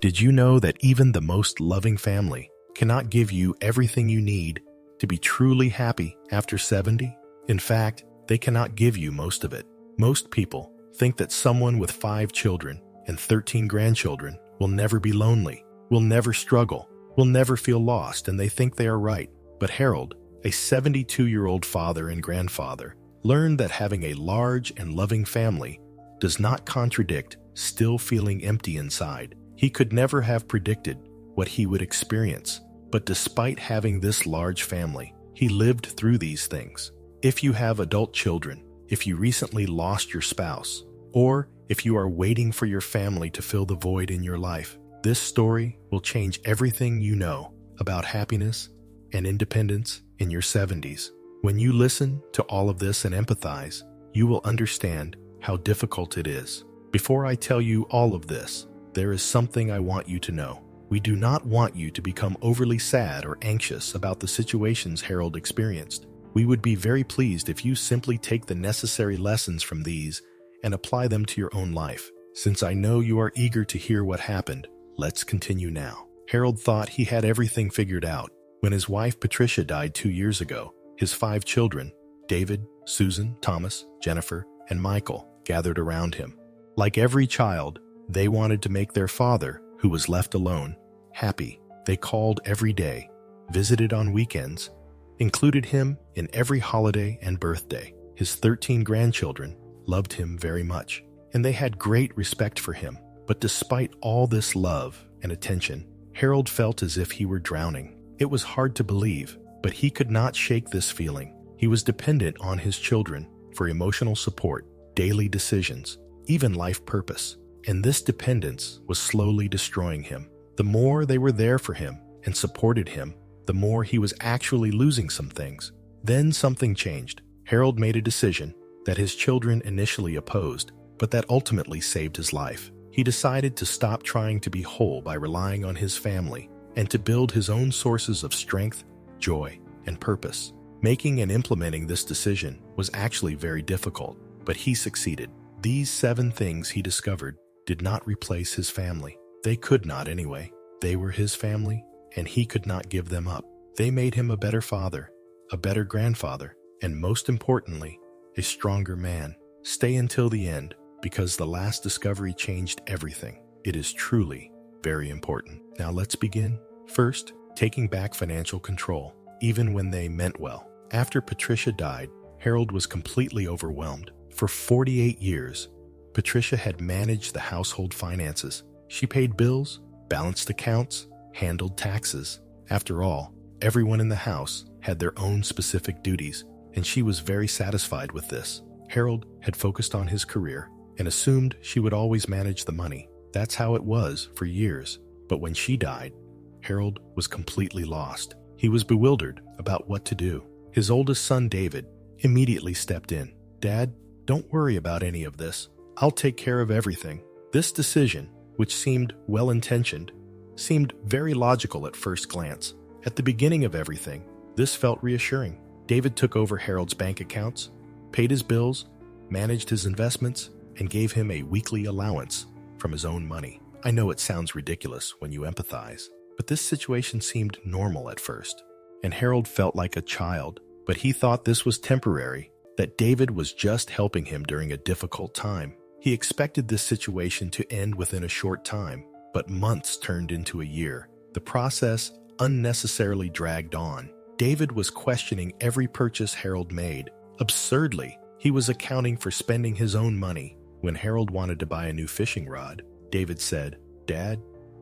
Did you know that even the most loving family cannot give you everything you need to be truly happy after 70? In fact, they cannot give you most of it. Most people think that someone with 5 children and 13 grandchildren will never be lonely, will never struggle, will never feel lost, and they think they are right. But Harold, a 72-year-old father and grandfather, learned that having a large and loving family does not contradict still feeling empty inside. He could never have predicted what he would experience, but despite having this large family, he lived through these things. If you have adult children, if you recently lost your spouse, or if you are waiting for your family to fill the void in your life, this story will change everything you know about happiness and independence in your 70s. When you listen to all of this and empathize, you will understand how difficult it is. Before I tell you all of this, there is something I want you to know. We do not want you to become overly sad or anxious about the situations Harold experienced. We would be very pleased if you simply take the necessary lessons from these and apply them to your own life. Since I know you are eager to hear what happened, let's continue now. Harold thought he had everything figured out. When his wife Patricia died 2 years ago, his 5 children, David, Susan, Thomas, Jennifer, and Michael, gathered around him. Like every child, they wanted to make their father, who was left alone, happy. They called every day, visited on weekends, included him in every holiday and birthday. His 13 grandchildren loved him very much, and they had great respect for him. But despite all this love and attention, Harold felt as if he were drowning. It was hard to believe, but he could not shake this feeling. He was dependent on his children for emotional support, daily decisions, even life purpose. And this dependence was slowly destroying him. The more they were there for him and supported him, the more he was actually losing some things. Then something changed. Harold made a decision that his children initially opposed, but that ultimately saved his life. He decided to stop trying to be whole by relying on his family and to build his own sources of strength, joy, and purpose. Making and implementing this decision was actually very difficult, but he succeeded. These 7 things he discovered did not replace his family. They could not anyway. They were his family, and he could not give them up. They made him a better father, a better grandfather, and most importantly, a stronger man. Stay until the end, because the last discovery changed everything. It is truly very important. Now let's begin. First, taking back financial control, even when they meant well. After Patricia died, Harold was completely overwhelmed. For 48 years, Patricia had managed the household finances. She paid bills, balanced accounts, handled taxes. After all, everyone in the house had their own specific duties, and she was very satisfied with this. Harold had focused on his career and assumed she would always manage the money. That's how it was for years. But when she died, Harold was completely lost. He was bewildered about what to do. His oldest son, David, immediately stepped in. "Dad, don't worry about any of this. I'll take care of everything." This decision, which seemed well-intentioned, seemed very logical at first glance. At the beginning of everything, this felt reassuring. David took over Harold's bank accounts, paid his bills, managed his investments, and gave him a weekly allowance from his own money. I know it sounds ridiculous when you empathize, but this situation seemed normal at first, and Harold felt like a child, but he thought this was temporary, that David was just helping him during a difficult time. He expected this situation to end within a short time, but months turned into a year. The process unnecessarily dragged on. David was questioning every purchase Harold made. Absurdly, he was accounting for spending his own money. When Harold wanted to buy a new fishing rod, David said, "Dad,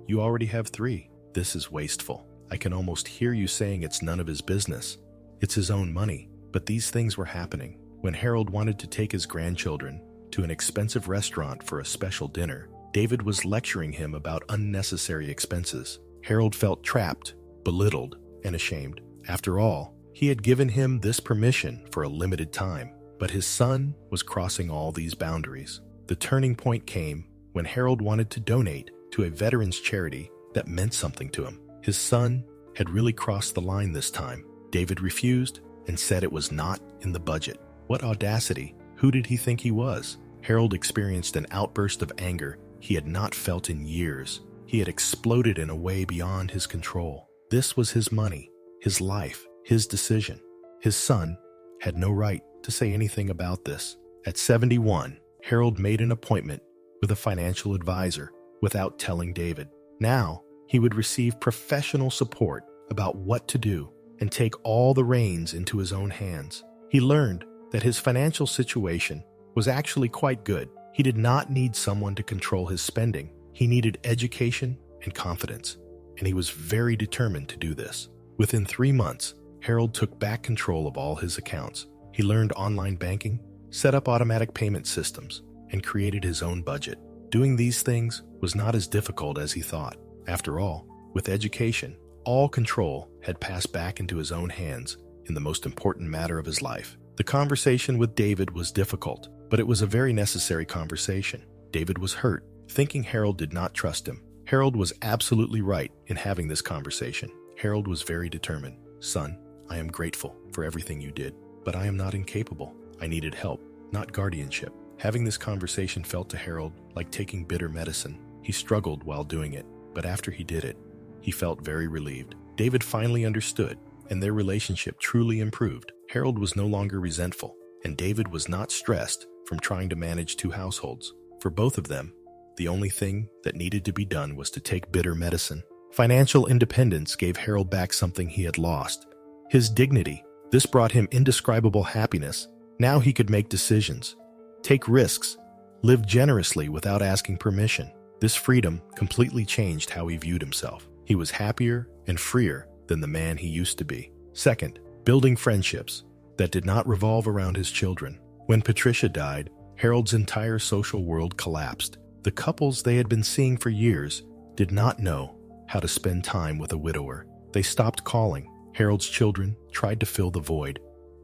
you already have 3. This is wasteful. I can almost hear you saying it's none of his business. It's his own money." But these things were happening. When Harold wanted to take his grandchildren to an expensive restaurant for a special dinner, David was lecturing him about unnecessary expenses. Harold felt trapped, belittled, and ashamed. After all, he had given him this permission for a limited time, but his son was crossing all these boundaries. The turning point came when Harold wanted to donate to a veterans charity that meant something to him. His son had really crossed the line this time. David refused and said it was not in the budget. What audacity! Who did he think he was? Harold experienced an outburst of anger he had not felt in years. He had exploded in a way beyond his control. This was his money, his life, his decision. His son had no right to say anything about this. At 71, Harold made an appointment with a financial advisor without telling David. Now, he would receive professional support about what to do and take all the reins into his own hands. He learned that his financial situation was actually quite good. He did not need someone to control his spending. He needed education and confidence, and he was very determined to do this. Within 3 months, Harold took back control of all his accounts. He learned online banking, set up automatic payment systems, and created his own budget. Doing these things was not as difficult as he thought. After all, with education, all control had passed back into his own hands in the most important matter of his life. The conversation with David was difficult, but it was a very necessary conversation. David was hurt, thinking Harold did not trust him. Harold was absolutely right in having this conversation. Harold was very determined. Son, I am grateful for everything you did, but I am not incapable. I needed help, not guardianship. Having this conversation felt to Harold like taking bitter medicine. He struggled while doing it, but after he did it, he felt very relieved. David finally understood, and their relationship truly improved. Harold was no longer resentful, and David was not stressed from trying to manage 2 households. For both of them, the only thing that needed to be done was to take bitter medicine. Financial independence gave Harold back something he had lost: his dignity. This brought him indescribable happiness. Now he could make decisions, take risks, live generously without asking permission. This freedom completely changed how he viewed himself. He was happier and freer than the man he used to be. Second, building friendships that did not revolve around his children. When Patricia died, Harold's entire social world collapsed. The couples they had been seeing for years did not know how to spend time with a widower. They stopped calling. Harold's children tried to fill the void,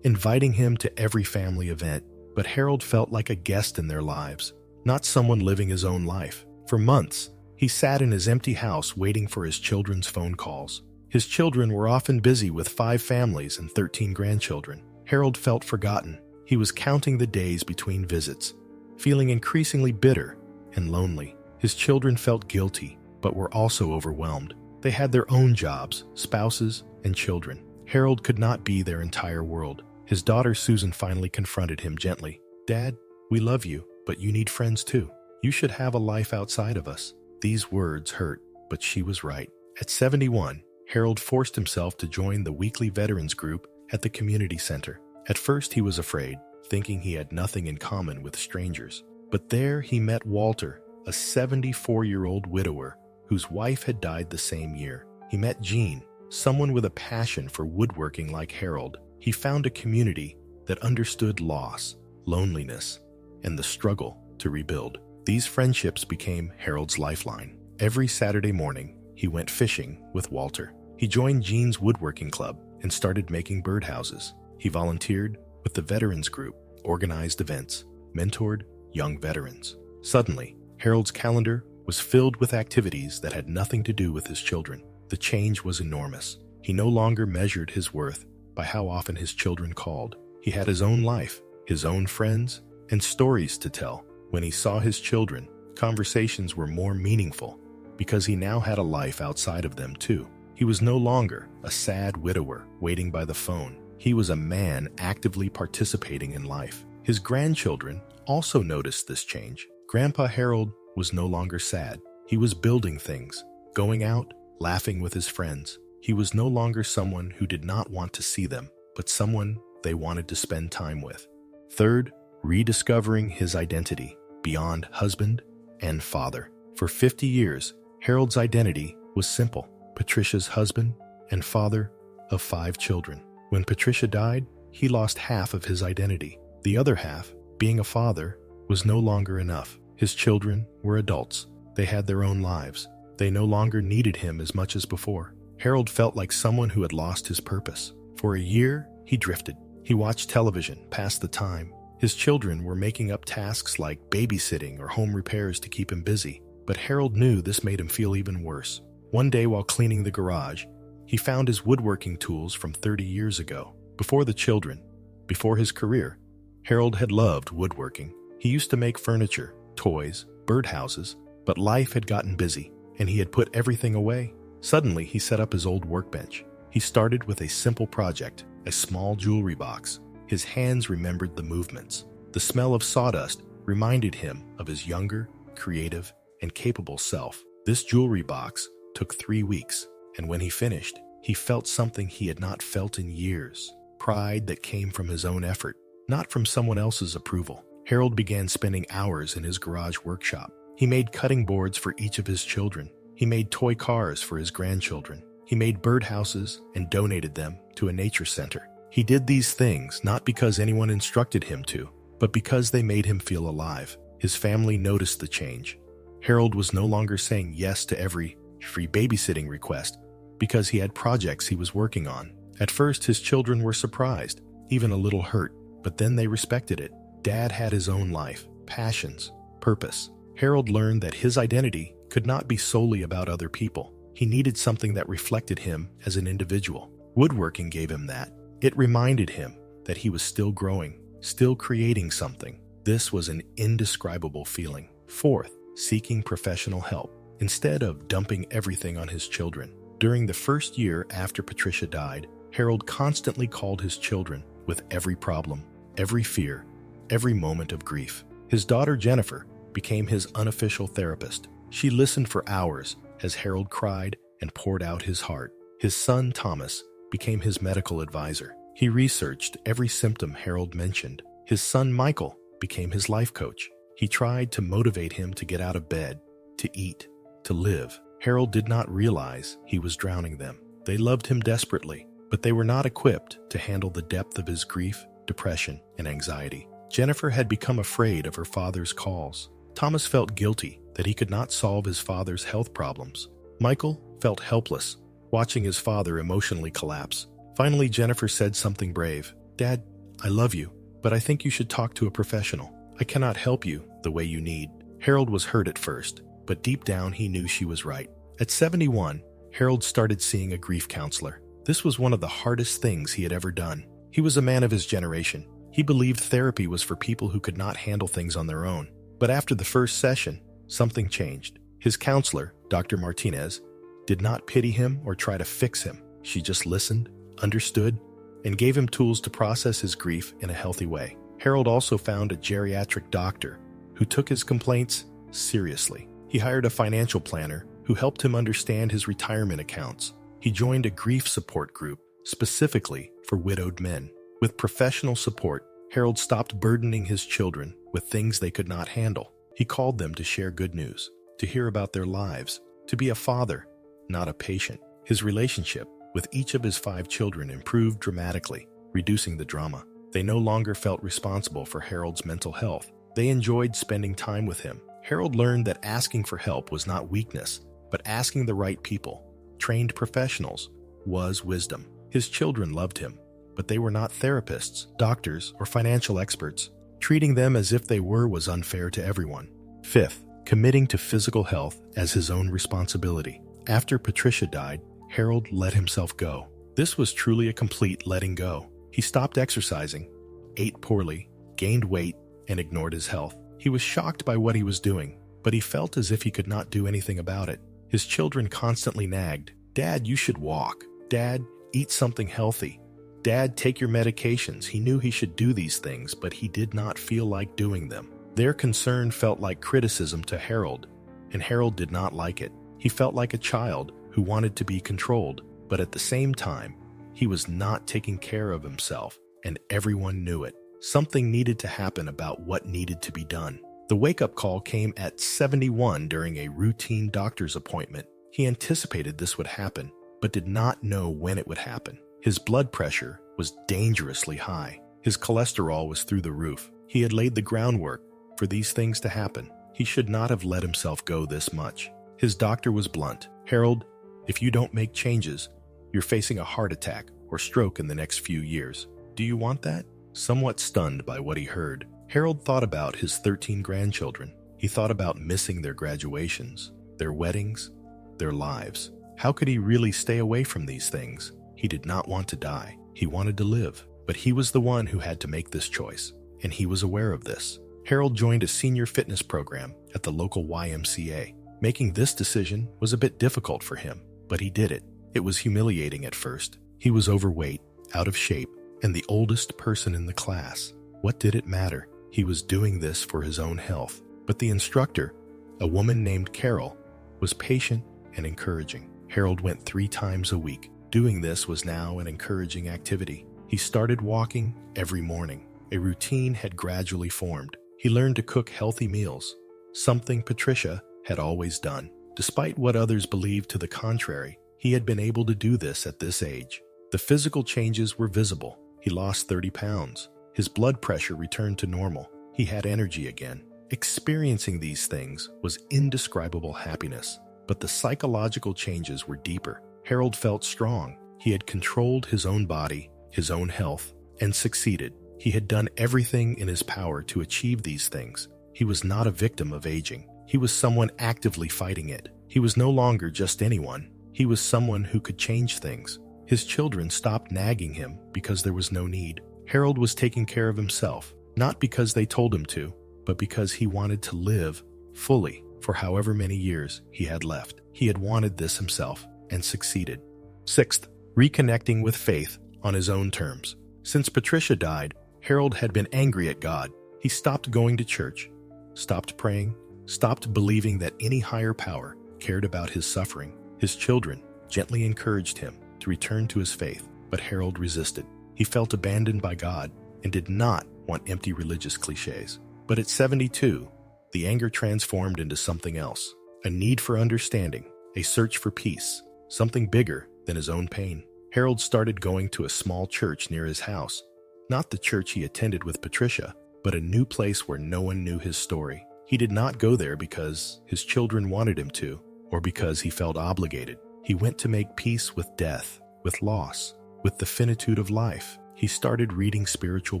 inviting him to every family event, but Harold felt like a guest in their lives, not someone living his own life. For months, he sat in his empty house waiting for his children's phone calls. His children were often busy with 5 families and 13 grandchildren. Harold felt forgotten. He was counting the days between visits, feeling increasingly bitter and lonely. His children felt guilty, but were also overwhelmed. They had their own jobs, spouses, and children. Harold could not be their entire world. His daughter Susan finally confronted him gently. "Dad, we love you, but you need friends too. You should have a life outside of us." These words hurt, but she was right. At 71, Harold forced himself to join the weekly veterans group at the community center. At first he was afraid, thinking he had nothing in common with strangers. But there he met Walter, a 74-year-old widower whose wife had died the same year. He met Jean, someone with a passion for woodworking like Harold. He found a community that understood loss, loneliness, and the struggle to rebuild. These friendships became Harold's lifeline. Every Saturday morning, he went fishing with Walter. He joined Jean's woodworking club and started making birdhouses. He volunteered with the veterans group, organized events, mentored young veterans. Suddenly, Harold's calendar was filled with activities that had nothing to do with his children. The change was enormous. He no longer measured his worth by how often his children called. He had his own life, his own friends, and stories to tell. When he saw his children, conversations were more meaningful because he now had a life outside of them too. He was no longer a sad widower waiting by the phone. He was a man actively participating in life. His grandchildren also noticed this change. Grandpa Harold was no longer sad. He was building things, going out, laughing with his friends. He was no longer someone who did not want to see them, but someone they wanted to spend time with. Third, rediscovering his identity beyond husband and father. For 50 years, Harold's identity was simple: Patricia's husband and father of 5 children. When Patricia died, he lost half of his identity. The other half, being a father, was no longer enough. His children were adults. They had their own lives. They no longer needed him as much as before. Harold felt like someone who had lost his purpose. For a year, he drifted. He watched television, passed the time. His children were making up tasks like babysitting or home repairs to keep him busy. But Harold knew this made him feel even worse. One day while cleaning the garage, he found his woodworking tools from 30 years ago. Before the children, before his career, Harold had loved woodworking. He used to make furniture, toys, birdhouses, but life had gotten busy. and he had put everything away. Suddenly, he set up his old workbench. He started with a simple project, a small jewelry box. His hands remembered the movements. The smell of sawdust reminded him of his younger, creative, and capable self. This jewelry box took 3 weeks, and when he finished, he felt something he had not felt in years. Pride that came from his own effort, not from someone else's approval. Harold began spending hours in his garage workshop. He made cutting boards for each of his children. He made toy cars for his grandchildren. He made birdhouses and donated them to a nature center. He did these things not because anyone instructed him to, but because they made him feel alive. His family noticed the change. Harold was no longer saying yes to every free babysitting request because he had projects he was working on. At first, his children were surprised, even a little hurt, but then they respected it. Dad had his own life, passions, purpose. Harold learned that his identity could not be solely about other people. He needed something that reflected him as an individual. Woodworking gave him that. It reminded him that he was still growing, still creating something. This was an indescribable feeling. Fourth, seeking professional help. Instead of dumping everything on his children. During the first year after Patricia died, Harold constantly called his children with every problem, every fear, every moment of grief. His daughter Jennifer became his unofficial therapist. She listened for hours as Harold cried and poured out his heart. His son Thomas became his medical advisor. He researched every symptom Harold mentioned. His son Michael became his life coach. He tried to motivate him to get out of bed, to eat, to live. Harold did not realize he was drowning them. They loved him desperately, but they were not equipped to handle the depth of his grief, depression, and anxiety. Jennifer had become afraid of her father's calls. Thomas felt guilty that he could not solve his father's health problems. Michael felt helpless, watching his father emotionally collapse. Finally, Jennifer said something brave. "Dad, I love you, but I think you should talk to a professional. I cannot help you the way you need." Harold was hurt at first, but deep down he knew she was right. At 71, Harold started seeing a grief counselor. This was one of the hardest things he had ever done. He was a man of his generation. He believed therapy was for people who could not handle things on their own. But after the first session, something changed. His counselor, Dr. Martinez, did not pity him or try to fix him. She just listened, understood, and gave him tools to process his grief in a healthy way. Harold also found a geriatric doctor who took his complaints seriously. He hired a financial planner who helped him understand his retirement accounts. He joined a grief support group specifically for widowed men. With professional support, Harold stopped burdening his children with things they could not handle. He called them to share good news, to hear about their lives, to be a father, not a patient. His relationship with each of his 5 children improved dramatically, reducing the drama. They no longer felt responsible for Harold's mental health. They enjoyed spending time with him. Harold learned that asking for help was not weakness, but asking the right people, trained professionals, was wisdom. His children loved him, but they were not therapists, doctors, or financial experts. Treating them as if they were was unfair to everyone. Fifth, committing to physical health as his own responsibility. After Patricia died, Harold let himself go. This was truly a complete letting go. He stopped exercising, ate poorly, gained weight, and ignored his health. He was shocked by what he was doing, but he felt as if he could not do anything about it. His children constantly nagged. "Dad, you should walk. Dad, eat something healthy. Dad, take your medications." He knew he should do these things, but he did not feel like doing them. Their concern felt like criticism to Harold, and Harold did not like it. He felt like a child who wanted to be controlled, but at the same time, he was not taking care of himself, and everyone knew it. Something needed to happen about what needed to be done. The wake-up call came at 71 during a routine doctor's appointment. He anticipated this would happen, but did not know when it would happen. His blood pressure was dangerously high. His cholesterol was through the roof. He had laid the groundwork for these things to happen. He should not have let himself go this much. His doctor was blunt. "Harold, if you don't make changes, you're facing a heart attack or stroke in the next few years. Do you want that?" Somewhat stunned by what he heard, Harold thought about his 13 grandchildren. He thought about missing their graduations, their weddings, their lives. How could he really stay away from these things? He did not want to die. He wanted to live, but he was the one who had to make this choice, and he was aware of this. Harold joined a senior fitness program at the local YMCA. Making this decision was a bit difficult for him, but he did it. It was humiliating at first. He was overweight, out of shape, and the oldest person in the class. What did it matter? He was doing this for his own health. But the instructor, a woman named Carol, was patient and encouraging. Harold went 3 times a week. Doing this was now an encouraging activity. He started walking every morning. A routine had gradually formed. He learned to cook healthy meals, something Patricia had always done. Despite what others believed to the contrary, he had been able to do this at this age. The physical changes were visible. He lost 30 pounds. His blood pressure returned to normal. He had energy again. Experiencing these things was indescribable happiness, but the psychological changes were deeper. Harold felt strong. He had controlled his own body, his own health, and succeeded. He had done everything in his power to achieve these things. He was not a victim of aging. He was someone actively fighting it. He was no longer just anyone. He was someone who could change things. His children stopped nagging him because there was no need. Harold was taking care of himself, not because they told him to, but because he wanted to live fully for however many years he had left. He had wanted this himself and succeeded. 6th, reconnecting with faith on his own terms. Since Patricia died, Harold had been angry at God. He stopped going to church, stopped praying, stopped believing that any higher power cared about his suffering. His children gently encouraged him to return to his faith, but Harold resisted. He felt abandoned by God and did not want empty religious cliches. But at 72, the anger transformed into something else, a need for understanding, a search for peace, something bigger than his own pain. Harold started going to a small church near his house, not the church he attended with Patricia, but a new place where no one knew his story. He did not go there because his children wanted him to, or because he felt obligated. He went to make peace with death, with loss, with the finitude of life. He started reading spiritual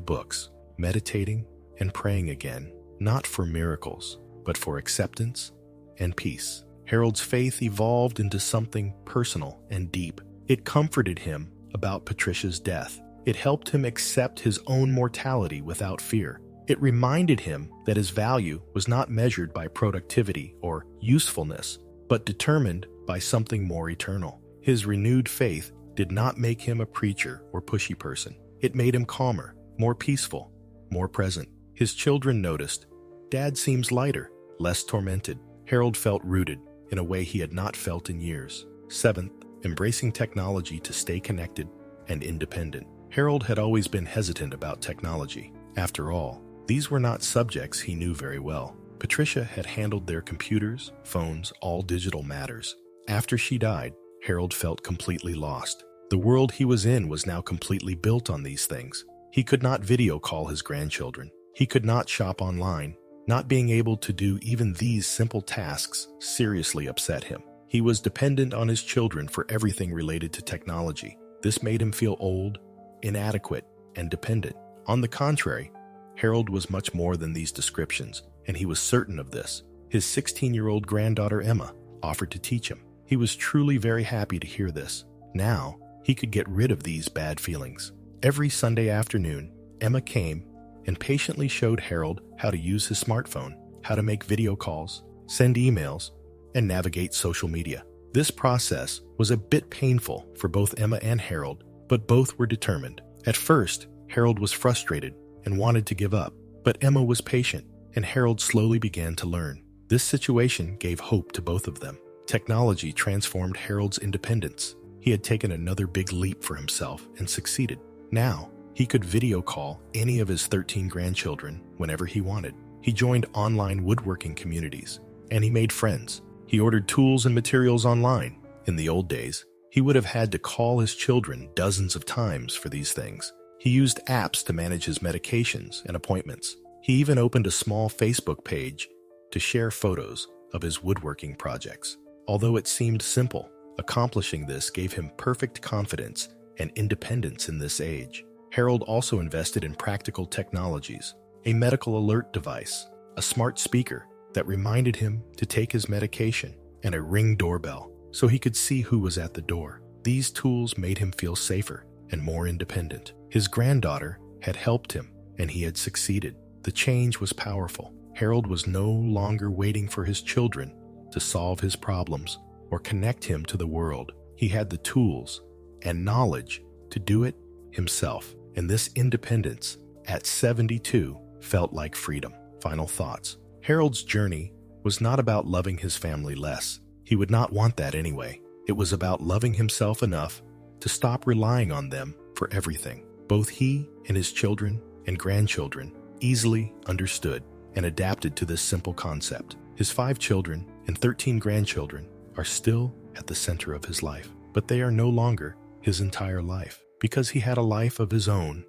books, meditating, and praying again, not for miracles, but for acceptance and peace. Harold's faith evolved into something personal and deep. It comforted him about Patricia's death. It helped him accept his own mortality without fear. It reminded him that his value was not measured by productivity or usefulness, but determined by something more eternal. His renewed faith did not make him a preacher or pushy person. It made him calmer, more peaceful, more present. His children noticed, "Dad seems lighter, less tormented." Harold felt rooted in a way he had not felt in years. 7th, embracing technology to stay connected and independent. Harold had always been hesitant about technology. After all, these were not subjects he knew very well. Patricia had handled their computers, phones, all digital matters. After she died, Harold felt completely lost. The world he was in was now completely built on these things. He could not video call his grandchildren. He could not shop online. Not being able to do even these simple tasks seriously upset him. He was dependent on his children for everything related to technology. This made him feel old, inadequate, and dependent. On the contrary, Harold was much more than these descriptions, and he was certain of this. His 16-year-old granddaughter Emma offered to teach him. He was truly very happy to hear this. Now, he could get rid of these bad feelings. Every Sunday afternoon, Emma came and patiently showed Harold how to use his smartphone, how to make video calls, send emails, and navigate social media. This process was a bit painful for both Emma and Harold, but both were determined. At first, Harold was frustrated and wanted to give up, but Emma was patient, and Harold slowly began to learn. This situation gave hope to both of them. Technology transformed Harold's independence. He had taken another big leap for himself and succeeded. Now, he could video call any of his 13 grandchildren whenever he wanted. He joined online woodworking communities, and he made friends. He ordered tools and materials online. In the old days, he would have had to call his children dozens of times for these things. He used apps to manage his medications and appointments. He even opened a small Facebook page to share photos of his woodworking projects. Although it seemed simple, accomplishing this gave him perfect confidence and independence in this age. Harold also invested in practical technologies, a medical alert device, a smart speaker that reminded him to take his medication, and a Ring doorbell so he could see who was at the door. These tools made him feel safer and more independent. His granddaughter had helped him, and he had succeeded. The change was powerful. Harold was no longer waiting for his children to solve his problems or connect him to the world. He had the tools and knowledge to do it himself, and this independence at 72 felt like freedom. Final thoughts. Harold's journey was not about loving his family less. He would not want that anyway. It was about loving himself enough to stop relying on them for everything. Both he and his children and grandchildren easily understood and adapted to this simple concept. His 5 children and 13 grandchildren are still at the center of his life, but they are no longer his entire life because he had a life of his own.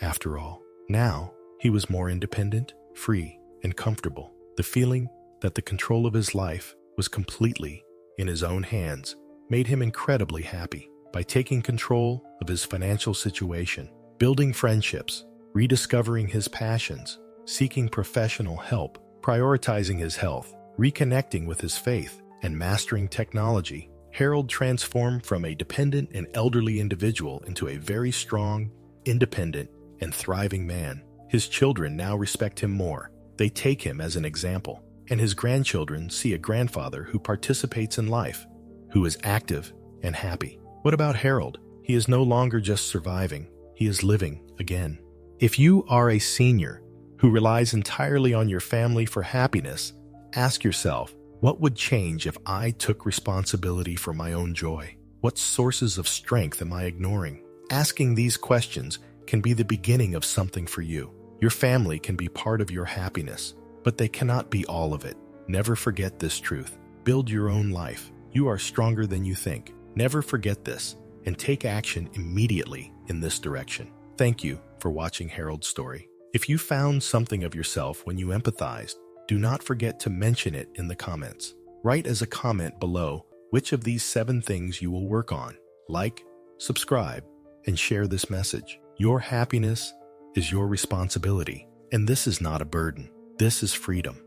After all, now he was more independent, free, and comfortable. The feeling that the control of his life was completely in his own hands made him incredibly happy. By taking control of his financial situation, building friendships, rediscovering his passions, seeking professional help, prioritizing his health, reconnecting with his faith, and mastering technology, Harold transformed from a dependent and elderly individual into a very strong, independent, and thriving man. His children now respect him more. They take him as an example, and his grandchildren see a grandfather who participates in life, who is active and happy. What about Harold? He is no longer just surviving, he is living again. If you are a senior who relies entirely on your family for happiness, ask yourself, what would change if I took responsibility for my own joy? What sources of strength am I ignoring? Asking these questions can be the beginning of something for you. Your family can be part of your happiness, but they cannot be all of it. Never forget this truth. Build your own life. You are stronger than you think. Never forget this and take action immediately in this direction. Thank you for watching Harold's story. If you found something of yourself when you empathized, do not forget to mention it in the comments. Write as a comment below which of these 7 things you will work on. Like, subscribe, and share this message. Your happiness is your responsibility, and this is not a burden. This is freedom.